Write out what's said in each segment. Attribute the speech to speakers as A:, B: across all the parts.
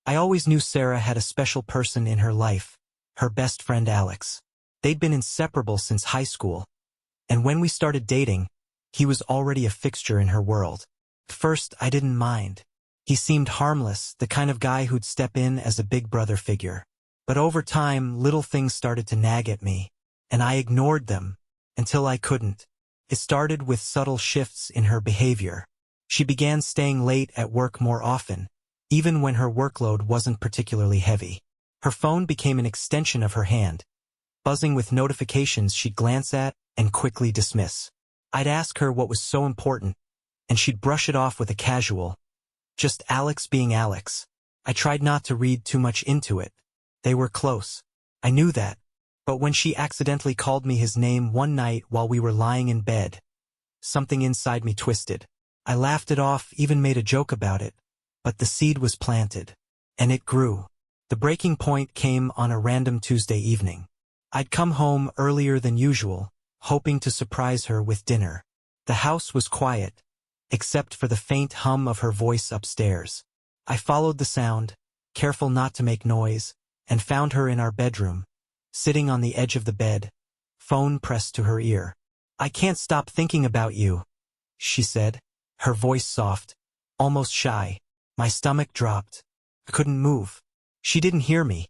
A: I always knew Sarah had a special person in her life, her best friend Alex. They'd been inseparable since high school, and when we started dating, he was already a fixture in her world. At first, I didn't mind. He seemed harmless, the kind of guy who'd step in as a big brother figure. But over time, little things started to nag at me, and I ignored them until I couldn't. It started with subtle shifts in her behavior. She began staying late at work more often, even when her workload wasn't particularly heavy. Her phone became an extension of her hand, buzzing with notifications she'd glance at and quickly dismiss. I'd ask her what was so important, and she'd brush it off with a casual, "Just Alex being Alex." I tried not to read too much into it. They were close. I knew that. But when she accidentally called me his name one night while we were lying in bed, something inside me twisted. I laughed it off, even made a joke about it. But the seed was planted. And it grew. The breaking point came on a random Tuesday evening. I'd come home earlier than usual, hoping to surprise her with dinner. The house was quiet, except for the faint hum of her voice upstairs. I followed the sound, careful not to make noise, and found her in our bedroom, sitting on the edge of the bed, phone pressed to her ear. "I can't stop thinking about you," she said, her voice soft, almost shy. My stomach dropped. I couldn't move. She didn't hear me.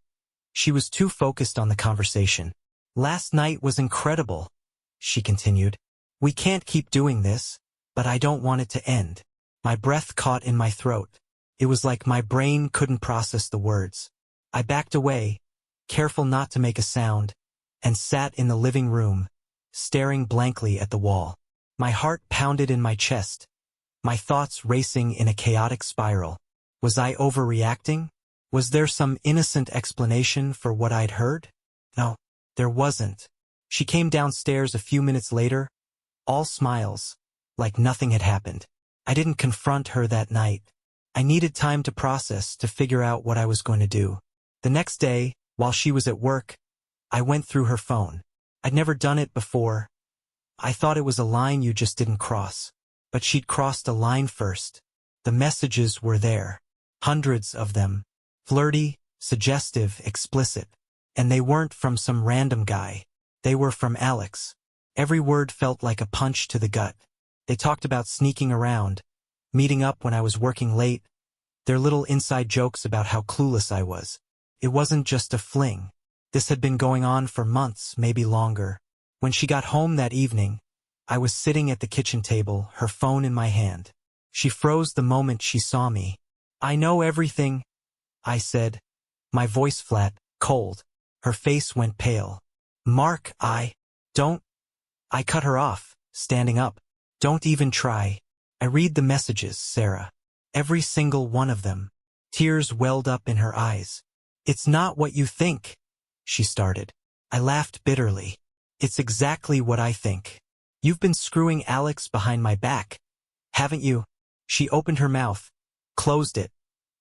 A: She was too focused on the conversation. "Last night was incredible," she continued. "We can't keep doing this, but I don't want it to end." My breath caught in my throat. It was like my brain couldn't process the words. I backed away, careful not to make a sound, and sat in the living room, staring blankly at the wall. My heart pounded in my chest, my thoughts racing in a chaotic spiral. Was I overreacting? Was there some innocent explanation for what I'd heard? No, there wasn't. She came downstairs a few minutes later, all smiles, like nothing had happened. I didn't confront her that night. I needed time to process, to figure out what I was going to do. The next day, while she was at work, I went through her phone. I'd never done it before. I thought it was a line you just didn't cross. But she'd crossed a line first. The messages were there. Hundreds of them. Flirty, suggestive, explicit. And they weren't from some random guy. They were from Alex. Every word felt like a punch to the gut. They talked about sneaking around, meeting up when I was working late, their little inside jokes about how clueless I was. It wasn't just a fling. This had been going on for months, maybe longer. When she got home that evening, I was sitting at the kitchen table, her phone in my hand. She froze the moment she saw me. "I know everything," I said, my voice flat, cold. Her face went pale. "Mark, don't." I cut her off, standing up. "Don't even try. I read the messages, Sarah. Every single one of them." Tears welled up in her eyes. "It's not what you think," she started. I laughed bitterly. "It's exactly what I think. You've been screwing Alex behind my back, haven't you?" She opened her mouth, closed it,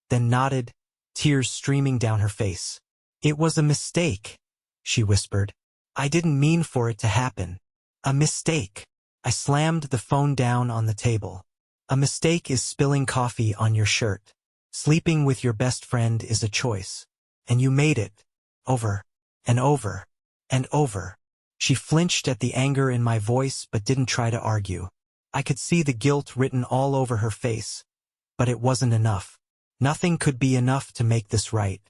A: then nodded, tears streaming down her face. "It was a mistake," she whispered. "I didn't mean for it to happen. A mistake." I slammed the phone down on the table. A mistake is spilling coffee on your shirt. Sleeping with your best friend is a choice. And you made it. Over. And over. And over. She flinched at the anger in my voice but didn't try to argue. I could see the guilt written all over her face. But it wasn't enough. Nothing could be enough to make this right.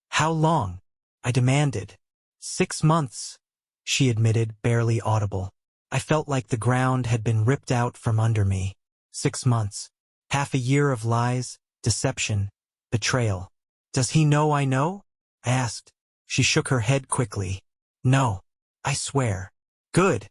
A: "How long?" I demanded. 6 months, she admitted, barely audible. I felt like the ground had been ripped out from under me. 6 months. Half a year of lies, deception, betrayal. "Does he know I know?" I asked. She shook her head quickly. "No. I swear." "Good,"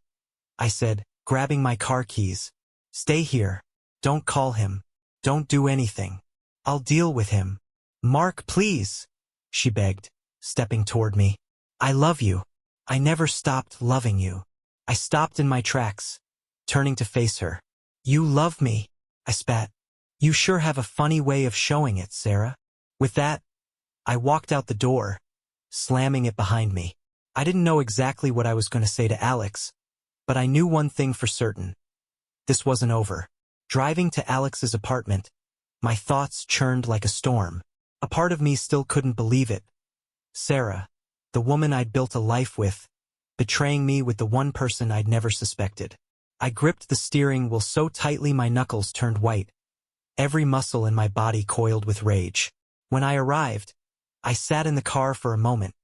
A: I said, grabbing my car keys. "Stay here. Don't call him. Don't do anything. I'll deal with him." "Mark, please," she begged, stepping toward me. "I love you. I never stopped loving you." I stopped in my tracks, turning to face her. "You love me," I spat. "You sure have a funny way of showing it, Sarah." With that, I walked out the door, slamming it behind me. I didn't know exactly what I was going to say to Alex, but I knew one thing for certain. This wasn't over. Driving to Alex's apartment, my thoughts churned like a storm. A part of me still couldn't believe it. Sarah, the woman I'd built a life with, betraying me with the one person I'd never suspected. I gripped the steering wheel so tightly my knuckles turned white. Every muscle in my body coiled with rage. When I arrived, I sat in the car for a moment,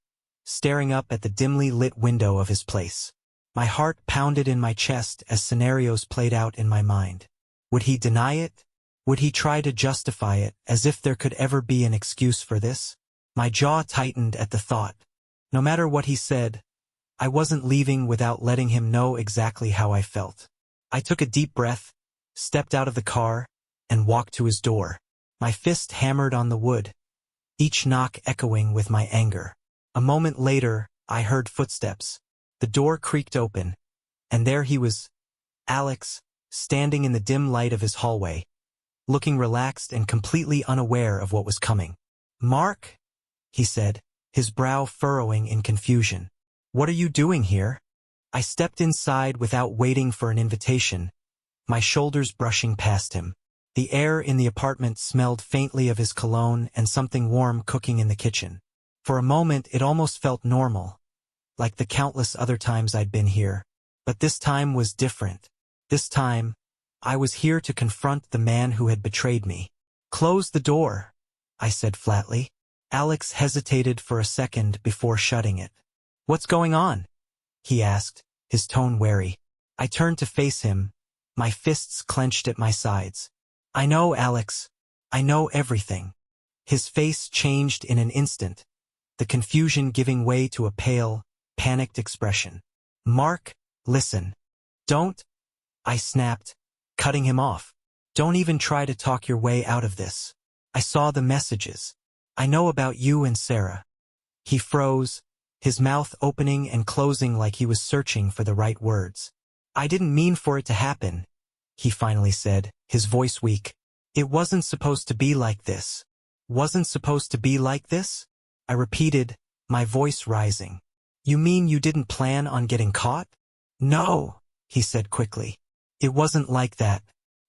A: staring up at the dimly lit window of his place. My heart pounded in my chest as scenarios played out in my mind. Would he deny it? Would he try to justify it, as if there could ever be an excuse for this? My jaw tightened at the thought. No matter what he said, I wasn't leaving without letting him know exactly how I felt. I took a deep breath, stepped out of the car, and walked to his door. My fist hammered on the wood, each knock echoing with my anger. A moment later, I heard footsteps. The door creaked open, and there he was, Alex, standing in the dim light of his hallway, looking relaxed and completely unaware of what was coming. "Mark?" he said, his brow furrowing in confusion. "What are you doing here?" I stepped inside without waiting for an invitation, my shoulders brushing past him. The air in the apartment smelled faintly of his cologne and something warm cooking in the kitchen. For a moment it almost felt normal, like the countless other times I'd been here. But this time was different. This time, I was here to confront the man who had betrayed me. "Close the door," I said flatly. Alex hesitated for a second before shutting it. "What's going on?" he asked, his tone wary. I turned to face him, my fists clenched at my sides. "I know, Alex. I know everything." His face changed in an instant, the confusion giving way to a pale, panicked expression. "Mark, listen. Don't," I snapped, cutting him off. "Don't even try to talk your way out of this. I saw the messages. I know about you and Sarah." He froze, his mouth opening and closing like he was searching for the right words. "I didn't mean for it to happen," he finally said, his voice weak. "It wasn't supposed to be like this." "Wasn't supposed to be like this?" I repeated, my voice rising. "You mean you didn't plan on getting caught?" "No," he said quickly. "It wasn't like that.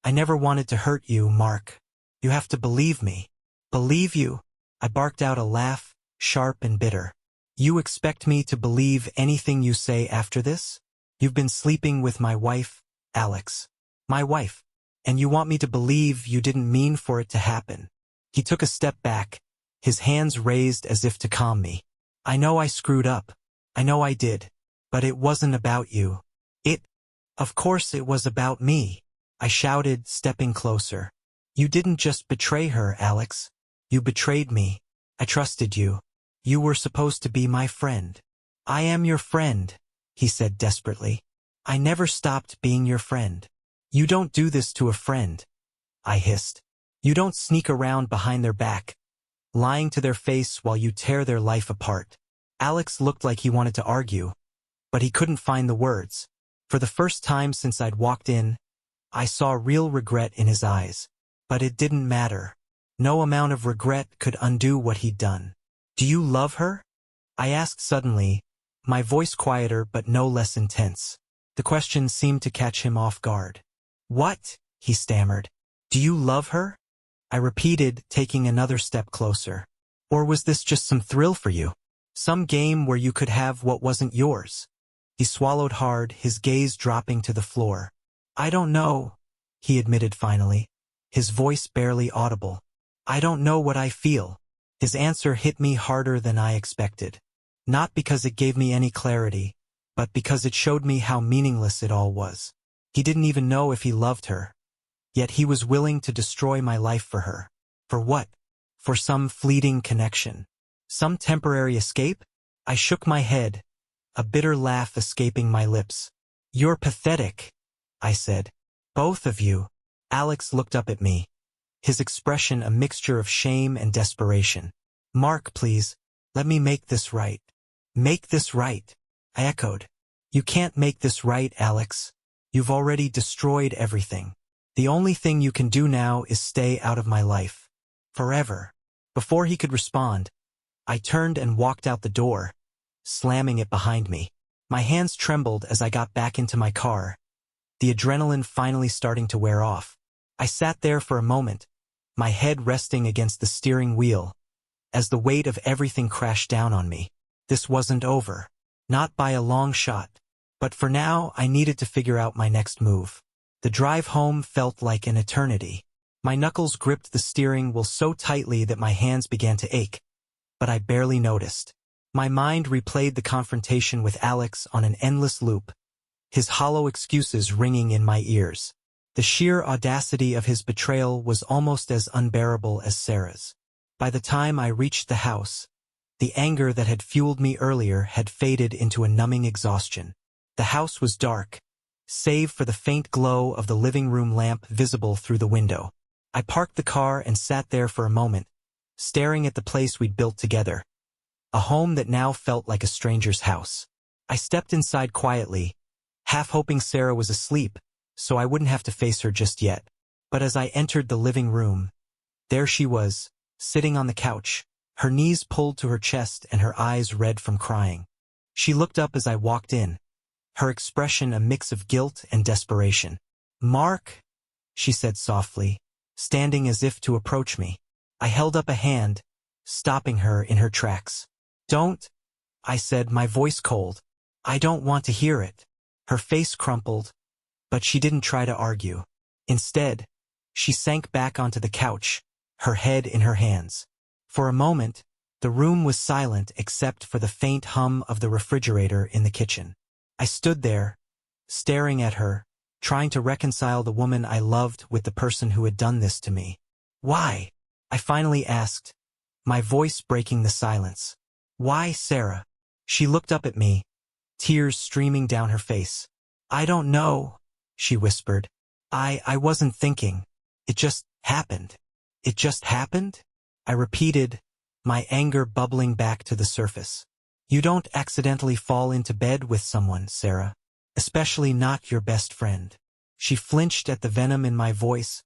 A: I never wanted to hurt you, Mark. You have to believe me." "Believe you?" I barked out a laugh, sharp and bitter. "You expect me to believe anything you say after this? You've been sleeping with my wife, Alex. My wife. And you want me to believe you didn't mean for it to happen." He took a step back, his hands raised as if to calm me. "I know I screwed up. I know I did. But it wasn't about you. Of course it was about me," I shouted, stepping closer. "You didn't just betray her, Alex. You betrayed me. I trusted you. You were supposed to be my friend." "I am your friend," he said desperately. "I never stopped being your friend." "You don't do this to a friend," I hissed. "You don't sneak around behind their back, lying to their face while you tear their life apart." Alex looked like he wanted to argue, but he couldn't find the words. For the first time since I'd walked in, I saw real regret in his eyes. But it didn't matter. No amount of regret could undo what he'd done. "Do you love her?" I asked suddenly, my voice quieter but no less intense. The question seemed to catch him off guard. "What?" he stammered. "Do you love her?" I repeated, taking another step closer. "Or was this just some thrill for you? Some game where you could have what wasn't yours?" He swallowed hard, his gaze dropping to the floor. "I don't know," he admitted finally, his voice barely audible. "I don't know what I feel." His answer hit me harder than I expected. Not because it gave me any clarity, but because it showed me how meaningless it all was. He didn't even know if he loved her. Yet he was willing to destroy my life for her. For what? For some fleeting connection? Some temporary escape? I shook my head, a bitter laugh escaping my lips. "You're pathetic," I said. "Both of you." Alex looked up at me, his expression a mixture of shame and desperation. "Mark, please, let me make this right." "Make this right?" I echoed. "You can't make this right, Alex. You've already destroyed everything. The only thing you can do now is stay out of my life. Forever." Before he could respond, I turned and walked out the door, slamming it behind me. My hands trembled as I got back into my car, the adrenaline finally starting to wear off. I sat there for a moment, my head resting against the steering wheel, as the weight of everything crashed down on me. This wasn't over. Not by a long shot. But for now, I needed to figure out my next move. The drive home felt like an eternity. My knuckles gripped the steering wheel so tightly that my hands began to ache, but I barely noticed. My mind replayed the confrontation with Alex on an endless loop, his hollow excuses ringing in my ears. The sheer audacity of his betrayal was almost as unbearable as Sarah's. By the time I reached the house, the anger that had fueled me earlier had faded into a numbing exhaustion. The house was dark, save for the faint glow of the living room lamp visible through the window. I parked the car and sat there for a moment, staring at the place we'd built together, a home that now felt like a stranger's house. I stepped inside quietly, half hoping Sarah was asleep, so I wouldn't have to face her just yet. But as I entered the living room, there she was, sitting on the couch, her knees pulled to her chest and her eyes red from crying. She looked up as I walked in, her expression a mix of guilt and desperation. "Mark," she said softly, standing as if to approach me. I held up a hand, stopping her in her tracks. "Don't," I said, my voice cold. "I don't want to hear it." Her face crumpled, but she didn't try to argue. Instead, she sank back onto the couch, her head in her hands. For a moment, the room was silent except for the faint hum of the refrigerator in the kitchen. I stood there, staring at her, trying to reconcile the woman I loved with the person who had done this to me. "Why?" I finally asked, my voice breaking the silence. "Why, Sarah?" She looked up at me, tears streaming down her face. "I don't know," she whispered. I wasn't thinking. It just happened." "It just happened?" I repeated, my anger bubbling back to the surface. "You don't accidentally fall into bed with someone, Sarah. Especially not your best friend." She flinched at the venom in my voice,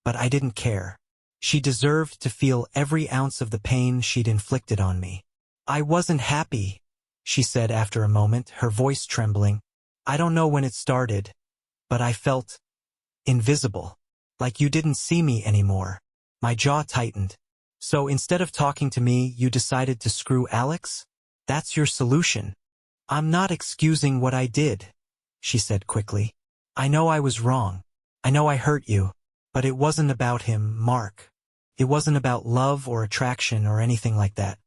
A: but I didn't care. She deserved to feel every ounce of the pain she'd inflicted on me. "I wasn't happy," she said after a moment, her voice trembling. "I don't know when it started, but I felt invisible, like you didn't see me anymore." My jaw tightened. "So instead of talking to me, you decided to screw Alex? That's your solution?" "I'm not excusing what I did," she said quickly. "I know I was wrong. I know I hurt you. But it wasn't about him, Mark. It wasn't about love or attraction or anything like that.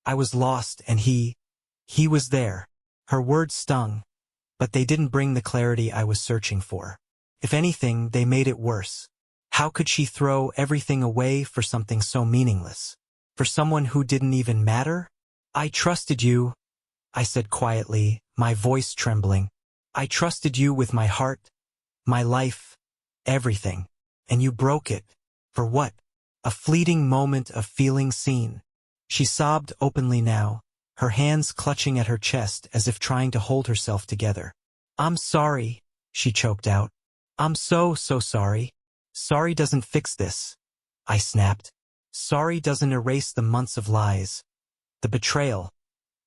A: I was lost and he was there." Her words stung, but they didn't bring the clarity I was searching for. If anything, they made it worse. How could she throw everything away for something so meaningless? For someone who didn't even matter? "I trusted you," I said quietly, my voice trembling. "I trusted you with my heart, my life, everything. And you broke it. For what? A fleeting moment of feeling seen." She sobbed openly now, her hands clutching at her chest as if trying to hold herself together. "I'm sorry," she choked out. "I'm so sorry." "Sorry doesn't fix this," I snapped. "Sorry doesn't erase the months of lies, the betrayal,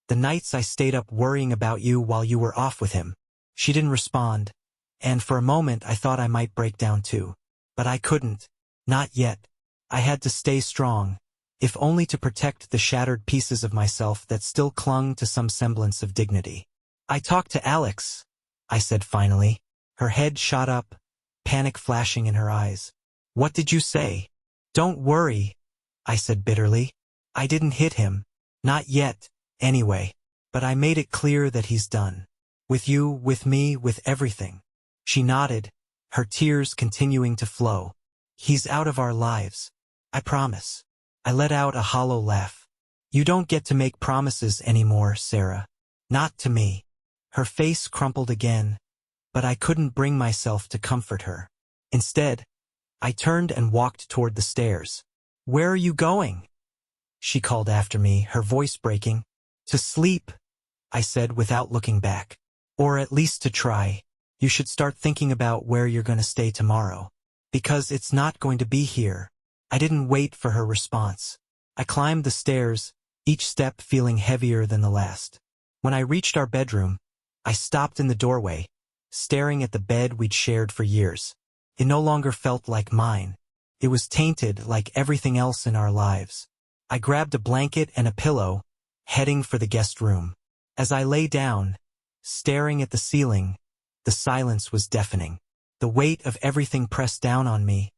A: the nights I stayed up worrying about you while you were off with him." She didn't respond, and for a moment I thought I might break down too. But I couldn't. Not yet. I had to stay strong, if only to protect the shattered pieces of myself that still clung to some semblance of dignity. "I talked to Alex," I said finally. Her head shot up, panic flashing in her eyes. "What did you say?" "Don't worry," I said bitterly. "I didn't hit him. Not yet, anyway. But I made it clear that he's done. With you, with me, with everything." She nodded, her tears continuing to flow. "He's out of our lives. I promise." I let out a hollow laugh. "You don't get to make promises anymore, Sarah. Not to me." Her face crumpled again, but I couldn't bring myself to comfort her. Instead, I turned and walked toward the stairs. "Where are you going?" she called after me, her voice breaking. "To sleep," I said without looking back. "Or at least to try. You should start thinking about where you're going to stay tomorrow. Because it's not going to be here." I didn't wait for her response. I climbed the stairs, each step feeling heavier than the last. When I reached our bedroom, I stopped in the doorway, staring at the bed we'd shared for years. It no longer felt like mine. It was tainted like everything else in our lives. I grabbed a blanket and a pillow, heading for the guest room. As I lay down, staring at the ceiling, the silence was deafening. The weight of everything pressed down on me,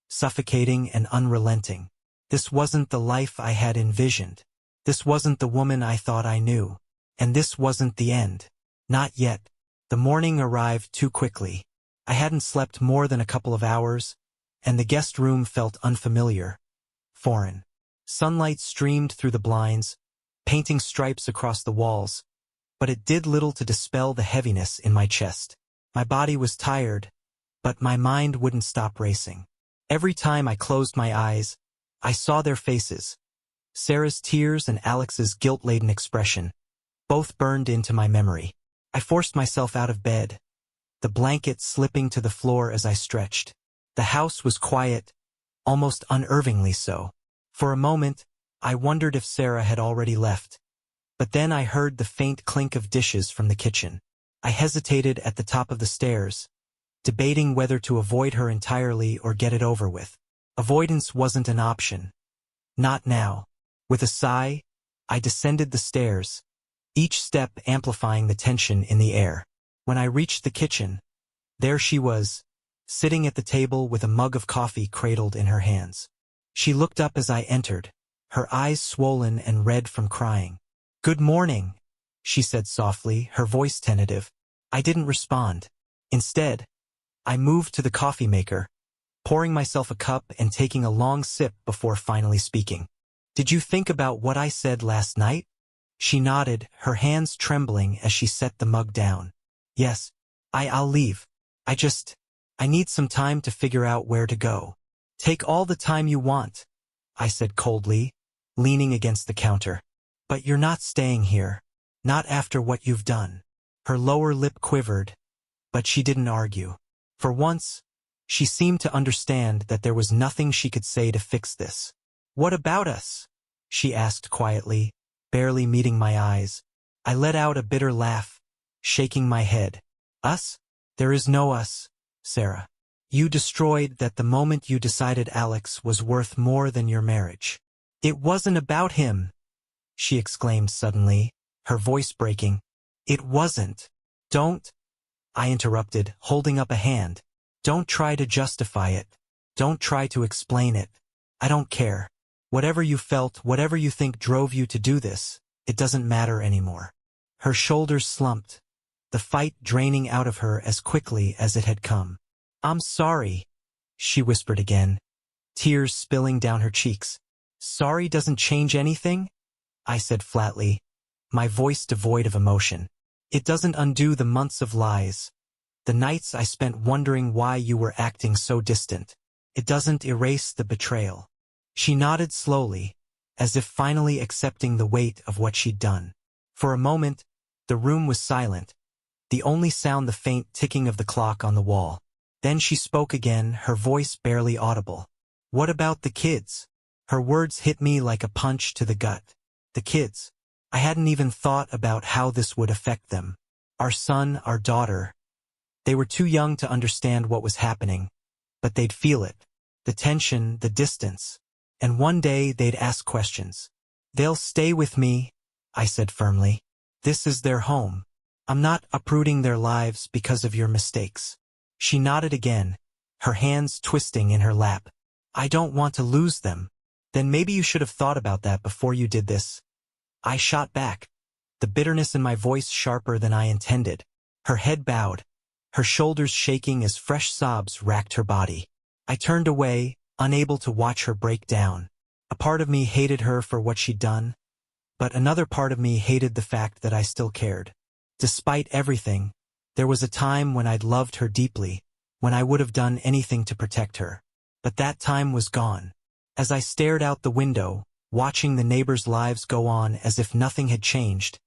A: suffocating and unrelenting. This wasn't the life I had envisioned. This wasn't the woman I thought I knew. And this wasn't the end. Not yet. The morning arrived too quickly. I hadn't slept more than a couple of hours, and the guest room felt unfamiliar, foreign. Sunlight streamed through the blinds, painting stripes across the walls, but it did little to dispel the heaviness in my chest. My body was tired, but my mind wouldn't stop racing. Every time I closed my eyes, I saw their faces. Sarah's tears and Alex's guilt-laden expression, both burned into my memory. I forced myself out of bed, the blanket slipping to the floor as I stretched. The house was quiet, almost unnervingly so. For a moment, I wondered if Sarah had already left. But then I heard the faint clink of dishes from the kitchen. I hesitated at the top of the stairs, debating whether to avoid her entirely or get it over with. Avoidance wasn't an option. Not now. With a sigh, I descended the stairs, each step amplifying the tension in the air. When I reached the kitchen, there she was, sitting at the table with a mug of coffee cradled in her hands. She looked up as I entered, her eyes swollen and red from crying. "Good morning," she said softly, her voice tentative. I didn't respond. Instead, I moved to the coffee maker, pouring myself a cup and taking a long sip before finally speaking. "Did you think about what I said last night?" She nodded, her hands trembling as she set the mug down. "Yes, I'll leave. I need some time to figure out where to go." "Take all the time you want," I said coldly, leaning against the counter. "But you're not staying here. Not after what you've done." Her lower lip quivered, but she didn't argue. For once, she seemed to understand that there was nothing she could say to fix this. "What about us?" she asked quietly, barely meeting my eyes. I let out a bitter laugh, shaking my head. "Us? There is no us, Sarah. You destroyed that the moment you decided Alex was worth more than your marriage." "It wasn't about him," she exclaimed suddenly, her voice breaking. "It wasn't." "Don't," I interrupted, holding up a hand. "Don't try to justify it. Don't try to explain it. I don't care. Whatever you felt, whatever you think drove you to do this, it doesn't matter anymore." Her shoulders slumped, the fight draining out of her as quickly as it had come. "I'm sorry," she whispered again, tears spilling down her cheeks. "Sorry doesn't change anything?" I said flatly, my voice devoid of emotion. "It doesn't undo the months of lies, the nights I spent wondering why you were acting so distant. It doesn't erase the betrayal." She nodded slowly, as if finally accepting the weight of what she'd done. For a moment, the room was silent, the only sound the faint ticking of the clock on the wall. Then she spoke again, her voice barely audible. "What about the kids?" Her words hit me like a punch to the gut. The kids. I hadn't even thought about how this would affect them. Our son, our daughter. They were too young to understand what was happening, but they'd feel it. The tension, the distance. And one day they'd ask questions. "They'll stay with me," I said firmly. "This is their home. I'm not uprooting their lives because of your mistakes." She nodded again, her hands twisting in her lap. "I don't want to lose them." "Then maybe you should have thought about that before you did this." I shot back, the bitterness in my voice sharper than I intended. Her head bowed, her shoulders shaking as fresh sobs racked her body. I turned away, unable to watch her break down. A part of me hated her for what she'd done, but another part of me hated the fact that I still cared. Despite everything, there was a time when I'd loved her deeply, when I would have done anything to protect her. But that time was gone. As I stared out the window, watching the neighbors' lives go on as if nothing had changed,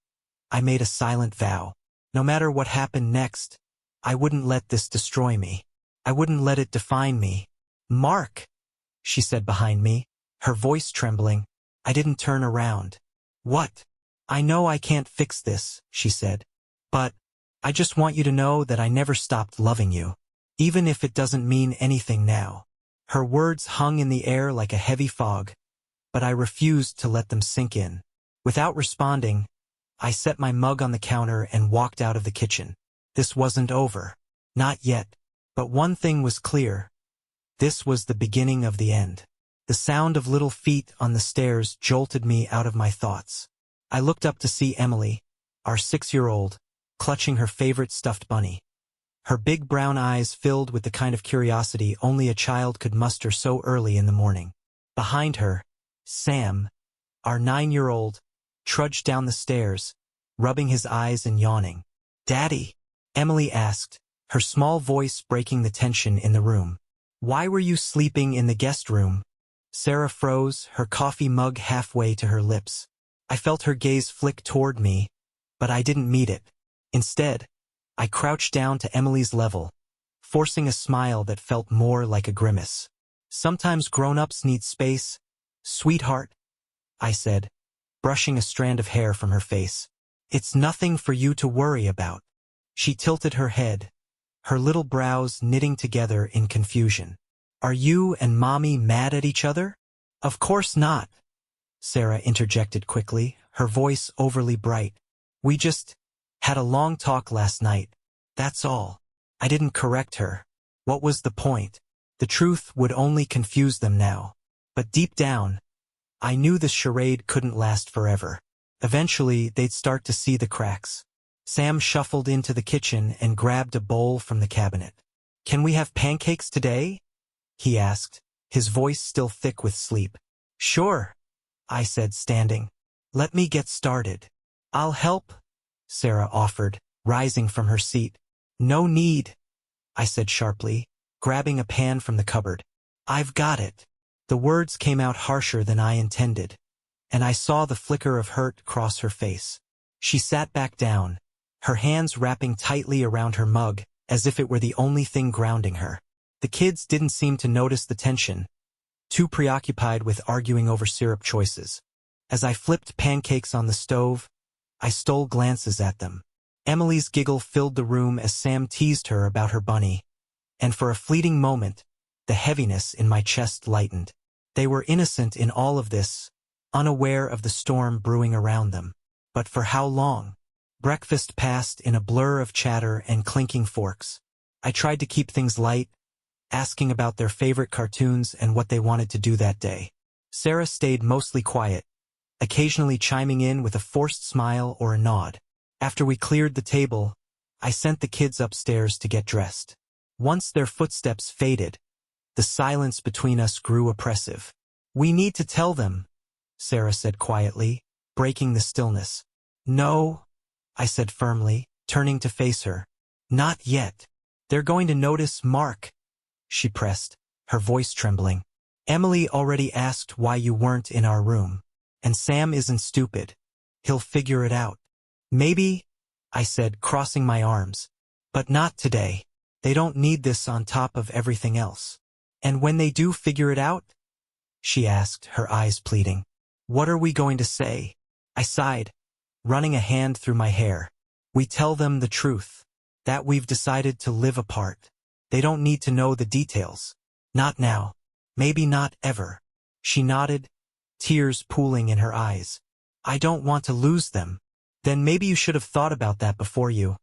A: I made a silent vow. No matter what happened next, I wouldn't let this destroy me. I wouldn't let it define me. "Mark," she said behind me, her voice trembling. I didn't turn around. "What?" "I know I can't fix this," she said. "But I just want you to know that I never stopped loving you, even if it doesn't mean anything now." Her words hung in the air like a heavy fog, but I refused to let them sink in. Without responding, I set my mug on the counter and walked out of the kitchen. This wasn't over. Not yet. But one thing was clear. This was the beginning of the end. The sound of little feet on the stairs jolted me out of my thoughts. I looked up to see Emily, our 6-year-old, clutching her favorite stuffed bunny. Her big brown eyes filled with the kind of curiosity only a child could muster so early in the morning. Behind her, Sam, our 9-year-old, trudged down the stairs, rubbing his eyes and yawning. "Daddy?" Emily asked, her small voice breaking the tension in the room. "Why were you sleeping in the guest room?" Sarah froze, her coffee mug halfway to her lips. I felt her gaze flick toward me, but I didn't meet it. Instead, I crouched down to Emily's level, forcing a smile that felt more like a grimace. "Sometimes grown-ups need space, sweetheart," I said, brushing a strand of hair from her face. "It's nothing for you to worry about." She tilted her head, her little brows knitting together in confusion. "Are you and Mommy mad at each other?" "Of course not," Sarah interjected quickly, her voice overly bright. "We just had a long talk last night. That's all." I didn't correct her. What was the point? The truth would only confuse them now. But deep down, I knew this charade couldn't last forever. Eventually, they'd start to see the cracks. Sam shuffled into the kitchen and grabbed a bowl from the cabinet. "Can we have pancakes today?" he asked, his voice still thick with sleep. "Sure," I said, standing. "Let me get started." "I'll help," Sarah offered, rising from her seat. "No need," I said sharply, grabbing a pan from the cupboard. "I've got it." The words came out harsher than I intended, and I saw the flicker of hurt cross her face. She sat back down, her hands wrapping tightly around her mug, as if it were the only thing grounding her. The kids didn't seem to notice the tension, too preoccupied with arguing over syrup choices. As I flipped pancakes on the stove, I stole glances at them. Emily's giggle filled the room as Sam teased her about her bunny, and for a fleeting moment, the heaviness in my chest lightened. They were innocent in all of this, unaware of the storm brewing around them. But for how long? Breakfast passed in a blur of chatter and clinking forks. I tried to keep things light, asking about their favorite cartoons and what they wanted to do that day. Sarah stayed mostly quiet, occasionally chiming in with a forced smile or a nod. After we cleared the table, I sent the kids upstairs to get dressed. Once their footsteps faded, the silence between us grew oppressive. "We need to tell them," Sarah said quietly, breaking the stillness. "No," I said firmly, turning to face her. "Not yet. They're going to notice Mark," she pressed, her voice trembling. "Emily already asked why you weren't in our room. And Sam isn't stupid. He'll figure it out." "Maybe," I said, crossing my arms. "But not today. They don't need this on top of everything else." "And when they do figure it out?" she asked, her eyes pleading. "What are we going to say?" I sighed, running a hand through my hair. "We tell them the truth, that we've decided to live apart. They don't need to know the details. Not now. Maybe not ever." She nodded, tears pooling in her eyes. "I don't want to lose them." "Then maybe you should have thought about that before you."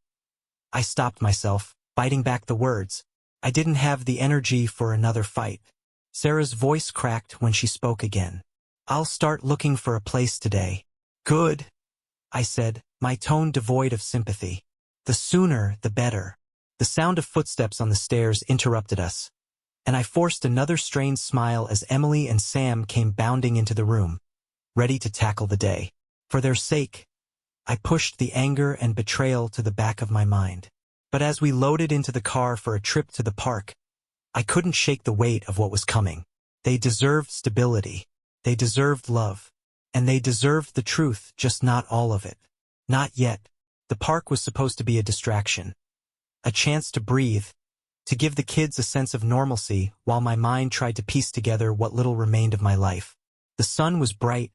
A: I stopped myself, biting back the words. I didn't have the energy for another fight. Sarah's voice cracked when she spoke again. "I'll start looking for a place today." "Good," I said, my tone devoid of sympathy. "The sooner, the better." The sound of footsteps on the stairs interrupted us, and I forced another strained smile as Emily and Sam came bounding into the room, ready to tackle the day. For their sake, I pushed the anger and betrayal to the back of my mind. But as we loaded into the car for a trip to the park, I couldn't shake the weight of what was coming. They deserved stability. They deserved love. And they deserved the truth, just not all of it. Not yet. The park was supposed to be a distraction. A chance to breathe, to give the kids a sense of normalcy while my mind tried to piece together what little remained of my life. The sun was bright,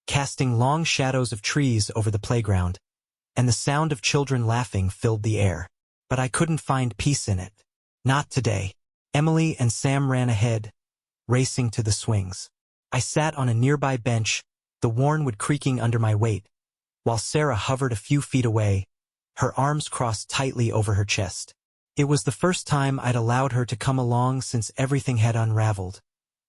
A: casting long shadows of trees over the playground, and the sound of children laughing filled the air. But I couldn't find peace in it. Not today. Emily and Sam ran ahead, racing to the swings. I sat on a nearby bench, the worn wood creaking under my weight, while Sarah hovered a few feet away, her arms crossed tightly over her chest. It was the first time I'd allowed her to come along since everything had unraveled,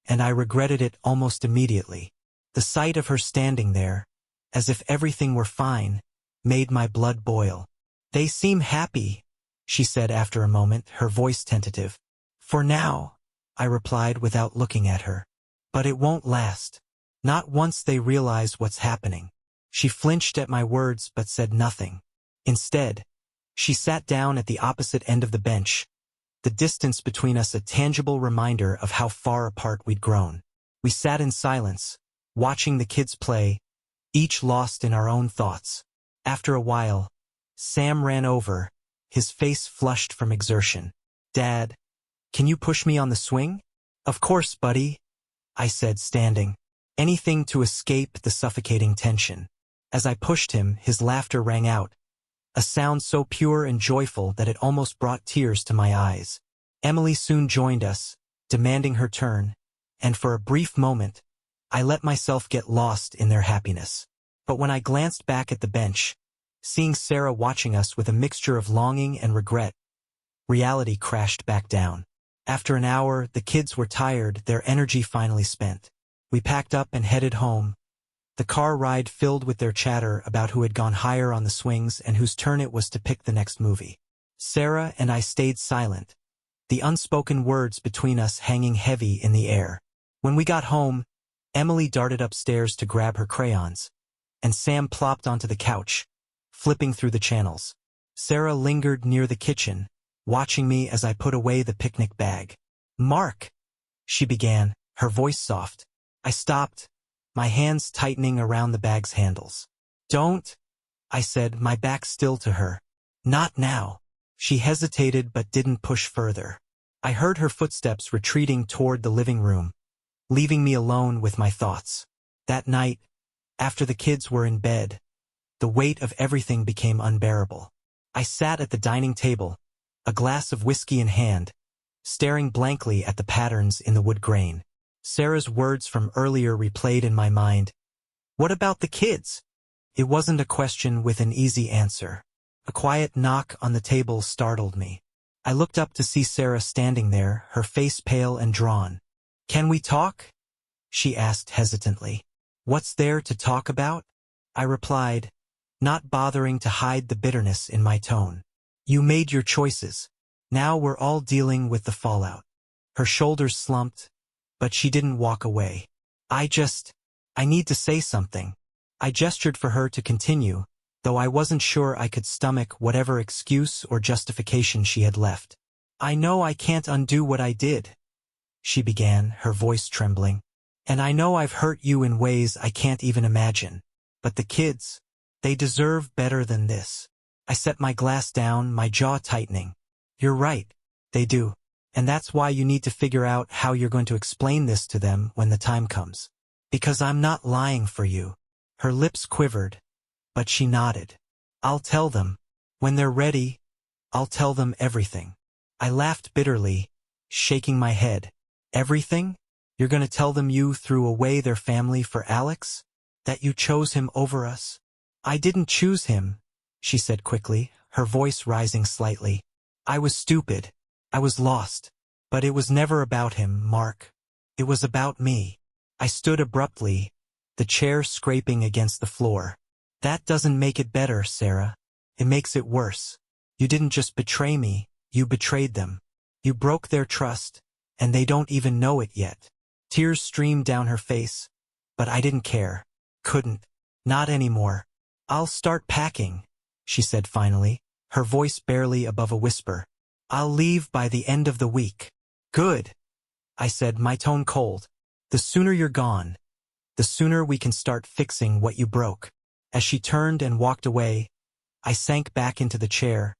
A: and I regretted it almost immediately. The sight of her standing there, as if everything were fine, made my blood boil. "They seem happy," she said after a moment, her voice tentative. "For now," I replied without looking at her. "But it won't last. Not once they realize what's happening." She flinched at my words but said nothing. Instead, she sat down at the opposite end of the bench, the distance between us a tangible reminder of how far apart we'd grown. We sat in silence, watching the kids play, each lost in our own thoughts. After a while, Sam ran over, his face flushed from exertion. "Dad, can you push me on the swing?" "Of course, buddy," I said, standing. Anything to escape the suffocating tension. As I pushed him, his laughter rang out, a sound so pure and joyful that it almost brought tears to my eyes. Emily soon joined us, demanding her turn, and for a brief moment, I let myself get lost in their happiness. But when I glanced back at the bench, seeing Sarah watching us with a mixture of longing and regret, reality crashed back down. After an hour, the kids were tired, their energy finally spent. We packed up and headed home, the car ride filled with their chatter about who had gone higher on the swings and whose turn it was to pick the next movie. Sarah and I stayed silent, the unspoken words between us hanging heavy in the air. When we got home, Emily darted upstairs to grab her crayons, and Sam plopped onto the couch, flipping through the channels. Sarah lingered near the kitchen, watching me as I put away the picnic bag. "Mark," she began, her voice soft. I stopped, my hands tightening around the bag's handles. "Don't," I said, my back still to her. "Not now." She hesitated but didn't push further. I heard her footsteps retreating toward the living room, leaving me alone with my thoughts. That night, after the kids were in bed, the weight of everything became unbearable. I sat at the dining table, a glass of whiskey in hand, staring blankly at the patterns in the wood grain. Sarah's words from earlier replayed in my mind. "What about the kids?" It wasn't a question with an easy answer. A quiet knock on the table startled me. I looked up to see Sarah standing there, her face pale and drawn. "Can we talk?" she asked hesitantly. "What's there to talk about?" I replied, not bothering to hide the bitterness in my tone. "You made your choices. Now we're all dealing with the fallout." Her shoulders slumped, but she didn't walk away. I need to say something." I gestured for her to continue, though I wasn't sure I could stomach whatever excuse or justification she had left. "I know I can't undo what I did," she began, her voice trembling. "And I know I've hurt you in ways I can't even imagine. But the kids, they deserve better than this." I set my glass down, my jaw tightening. "You're right, they do. And that's why you need to figure out how you're going to explain this to them when the time comes. Because I'm not lying for you." Her lips quivered, but she nodded. "I'll tell them. When they're ready, I'll tell them everything." I laughed bitterly, shaking my head. "Everything? You're going to tell them you threw away their family for Alex? That you chose him over us?" "I didn't choose him," she said quickly, her voice rising slightly. "I was stupid. I was lost. But it was never about him, Mark. It was about me." I stood abruptly, the chair scraping against the floor. "That doesn't make it better, Sarah. It makes it worse. You didn't just betray me, you betrayed them. You broke their trust, and they don't even know it yet." Tears streamed down her face, but I didn't care. Couldn't. Not anymore. "I'll start packing," she said finally, her voice barely above a whisper. "I'll leave by the end of the week." "Good," I said, my tone cold. "The sooner you're gone, the sooner we can start fixing what you broke." As she turned and walked away, I sank back into the chair,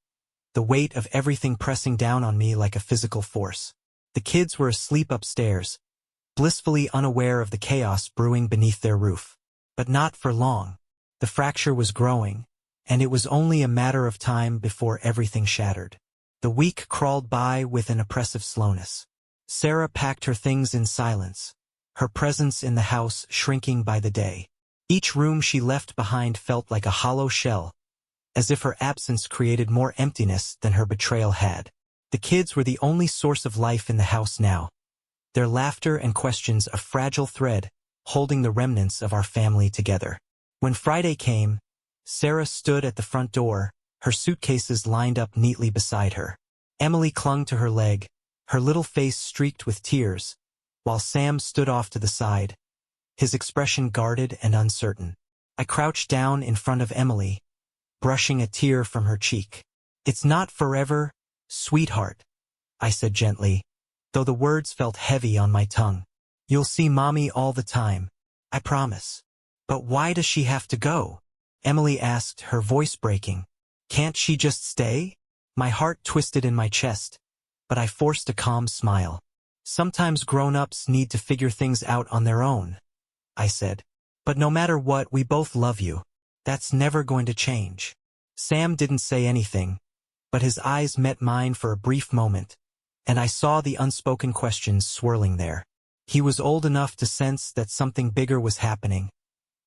A: the weight of everything pressing down on me like a physical force. The kids were asleep upstairs, blissfully unaware of the chaos brewing beneath their roof. But not for long. The fracture was growing, and it was only a matter of time before everything shattered. The week crawled by with an oppressive slowness. Sarah packed her things in silence, her presence in the house shrinking by the day. Each room she left behind felt like a hollow shell, as if her absence created more emptiness than her betrayal had. The kids were the only source of life in the house now, their laughter and questions a fragile thread holding the remnants of our family together. When Friday came, Sarah stood at the front door, her suitcases lined up neatly beside her. Emily clung to her leg, her little face streaked with tears, while Sam stood off to the side, his expression guarded and uncertain. I crouched down in front of Emily, brushing a tear from her cheek. "It's not forever, sweetheart," I said gently, though the words felt heavy on my tongue. "You'll see Mommy all the time, I promise." "But why does she have to go?" Emily asked, her voice breaking. "Can't she just stay?" My heart twisted in my chest, but I forced a calm smile. "Sometimes grown-ups need to figure things out on their own," I said. "But no matter what, we both love you. That's never going to change." Sam didn't say anything, but his eyes met mine for a brief moment, and I saw the unspoken questions swirling there. He was old enough to sense that something bigger was happening,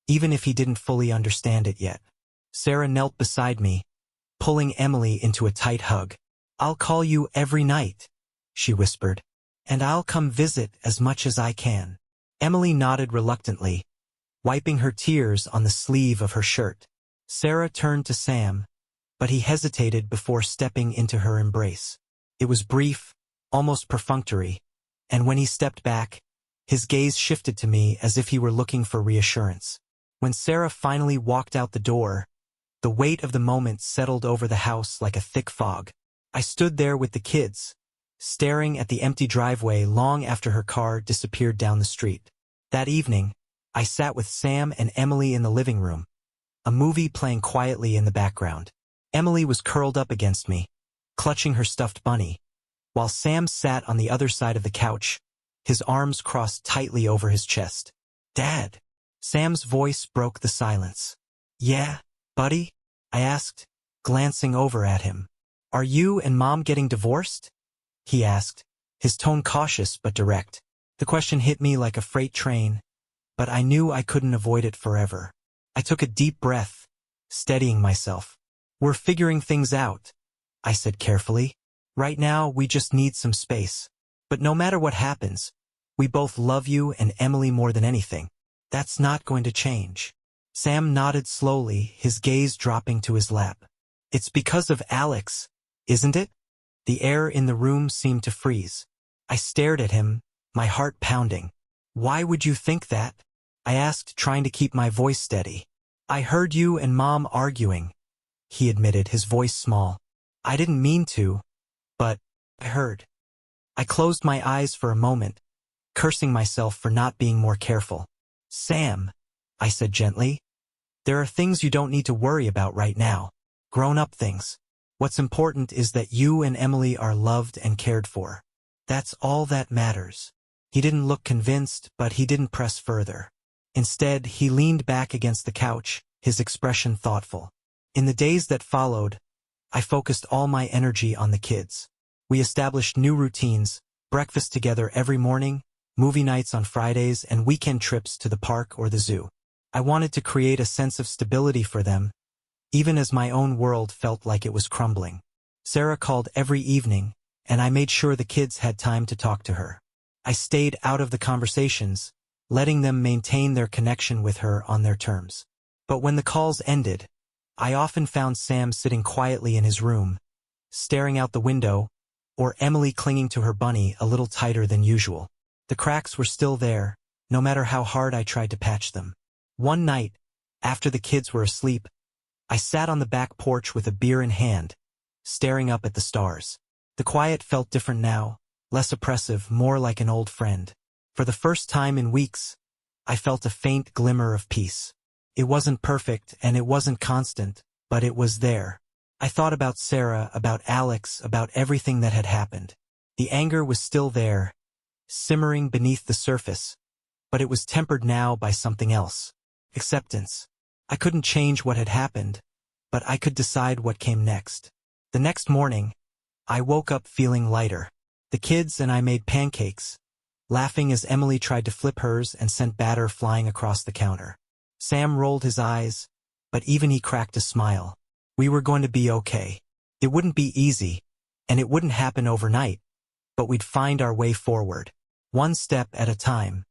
A: even if he didn't fully understand it yet. Sarah knelt beside me, pulling Emily into a tight hug. "I'll call you every night," she whispered, "and I'll come visit as much as I can." Emily nodded reluctantly, wiping her tears on the sleeve of her shirt. Sarah turned to Sam, but he hesitated before stepping into her embrace. It was brief, almost perfunctory, and when he stepped back, his gaze shifted to me as if he were looking for reassurance. When Sarah finally walked out the door, the weight of the moment settled over the house like a thick fog. I stood there with the kids, staring at the empty driveway long after her car disappeared down the street. That evening, I sat with Sam and Emily in the living room, a movie playing quietly in the background. Emily was curled up against me, clutching her stuffed bunny, while Sam sat on the other side of the couch, his arms crossed tightly over his chest. "Dad." Sam's voice broke the silence. "Yeah, buddy?" I asked, glancing over at him. "Are you and Mom getting divorced?" he asked, his tone cautious but direct. The question hit me like a freight train, but I knew I couldn't avoid it forever. I took a deep breath, steadying myself. "We're figuring things out," I said carefully. "Right now, we just need some space. But no matter what happens, we both love you and Emily more than anything. That's not going to change." Sam nodded slowly, his gaze dropping to his lap. "It's because of Alex, isn't it?" The air in the room seemed to freeze. I stared at him, my heart pounding. "Why would you think that?" I asked, trying to keep my voice steady. "I heard you and Mom arguing," he admitted, his voice small. "I didn't mean to, but I heard." I closed my eyes for a moment, cursing myself for not being more careful. "Sam," I said gently, "there are things you don't need to worry about right now. Grown-up things. What's important is that you and Emily are loved and cared for. That's all that matters." He didn't look convinced, but he didn't press further. Instead, he leaned back against the couch, his expression thoughtful. In the days that followed, I focused all my energy on the kids. We established new routines, breakfast together every morning, movie nights on Fridays, and weekend trips to the park or the zoo. I wanted to create a sense of stability for them, even as my own world felt like it was crumbling. Sarah called every evening, and I made sure the kids had time to talk to her. I stayed out of the conversations, letting them maintain their connection with her on their terms. But when the calls ended, I often found Sam sitting quietly in his room, staring out the window, or Emily clinging to her bunny a little tighter than usual. The cracks were still there, no matter how hard I tried to patch them. One night, after the kids were asleep, I sat on the back porch with a beer in hand, staring up at the stars. The quiet felt different now, less oppressive, more like an old friend. For the first time in weeks, I felt a faint glimmer of peace. It wasn't perfect and it wasn't constant, but it was there. I thought about Sarah, about Alex, about everything that had happened. The anger was still there, simmering beneath the surface, but it was tempered now by something else. Acceptance. I couldn't change what had happened, but I could decide what came next. The next morning, I woke up feeling lighter. The kids and I made pancakes, laughing as Emily tried to flip hers and sent batter flying across the counter. Sam rolled his eyes, but even he cracked a smile. We were going to be okay. It wouldn't be easy, and it wouldn't happen overnight, but we'd find our way forward, one step at a time.